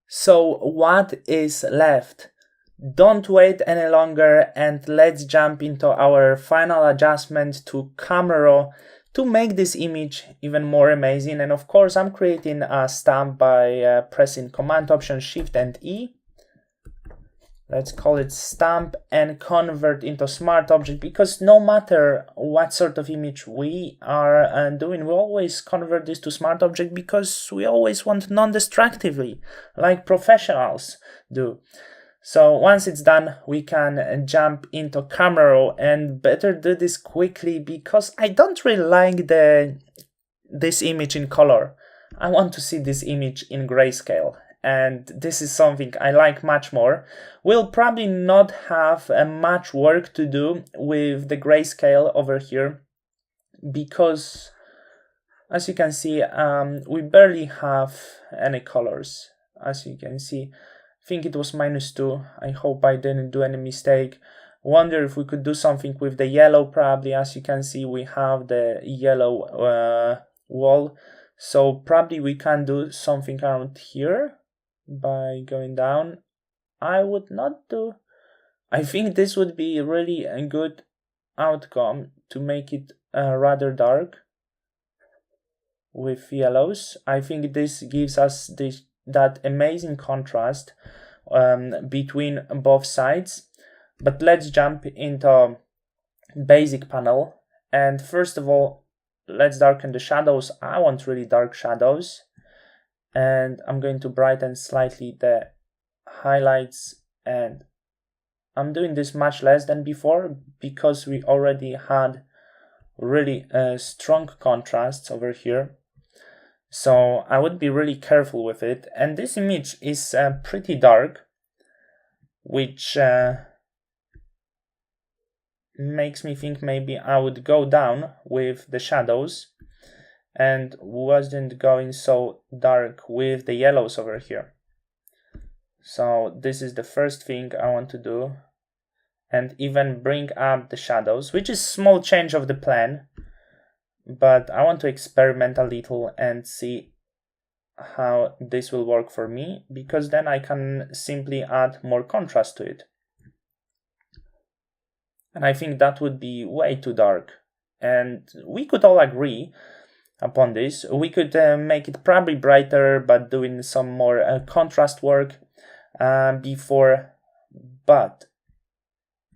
So what is left? Don't wait any longer and let's jump into our final adjustment to camera raw to make this image even more amazing. And of course, I'm creating a stamp by pressing Command Option Shift and E. Let's call it stamp and convert into smart object, because no matter what sort of image we are doing, we always convert this to smart object because we always want non-destructively, like professionals do. So once it's done, we can jump into camera raw, and better do this quickly because I don't really like this image in color. I want to see this image in grayscale. And this is something I like much more. We'll probably not have much work to do with the grayscale over here because, as you can see, we barely have any colors. As you can see, I think it was -2. I hope I didn't do any mistake. Wonder if we could do something with the yellow. Probably, as you can see, we have the yellow wall. So probably we can do something around here by going down. I would not do. I think this would be really a good outcome to make it rather dark with yellows. I think this gives us that amazing contrast between both sides. But let's jump into basic panel, and first of all, let's darken the shadows. I want really dark shadows. And I'm going to brighten slightly the highlights, and I'm doing this much less than before because we already had really strong contrasts over here. So I would be really careful with it. And this image is pretty dark, which makes me think maybe I would go down with the shadows and wasn't going so dark with the yellows over here. So this is the first thing I want to do, and even bring up the shadows, which is small change of the plan, but I want to experiment a little and see how this will work for me, because then I can simply add more contrast to it. And I think that would be way too dark, and we could all agree upon this. We could make it probably brighter, but doing some more contrast work before, but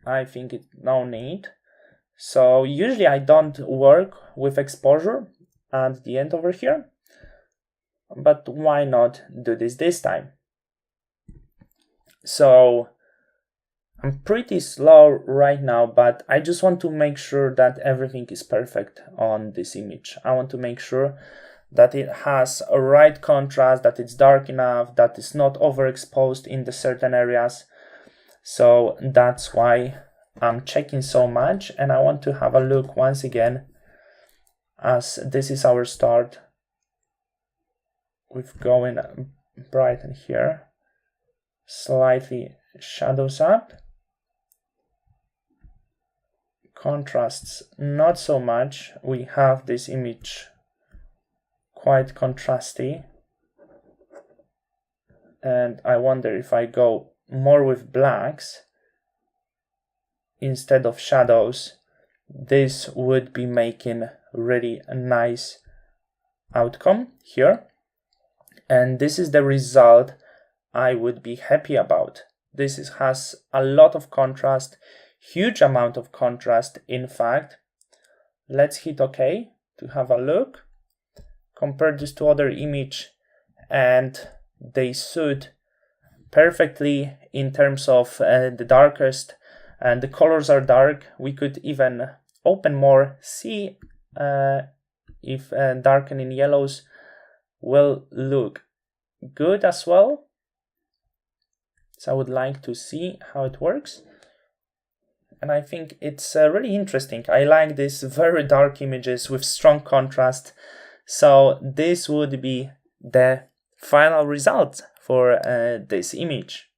I think it's no need. So usually I don't work with exposure at the end over here, but why not do this time? So I'm pretty slow right now, but I just want to make sure that everything is perfect on this image. I want to make sure that it has a right contrast, that it's dark enough, that it's not overexposed in the certain areas. So that's why I'm checking so much, and I want to have a look once again, as this is our start with going bright in here, slightly shadows up, contrasts not so much. We have this image quite contrasty, and I wonder if I go more with blacks instead of shadows, this would be making really a nice outcome here, and this is the result I would be happy about. This has a lot of contrast, huge amount of contrast in fact. Let's hit OK to have a look, compare this to other image, and they suit perfectly in terms of the darkest, and the colors are dark. We could even open more, see if darkening yellows will look good as well. So I would like to see how it works. And I think it's really interesting. I like these very dark images with strong contrast. So this would be the final result for this image.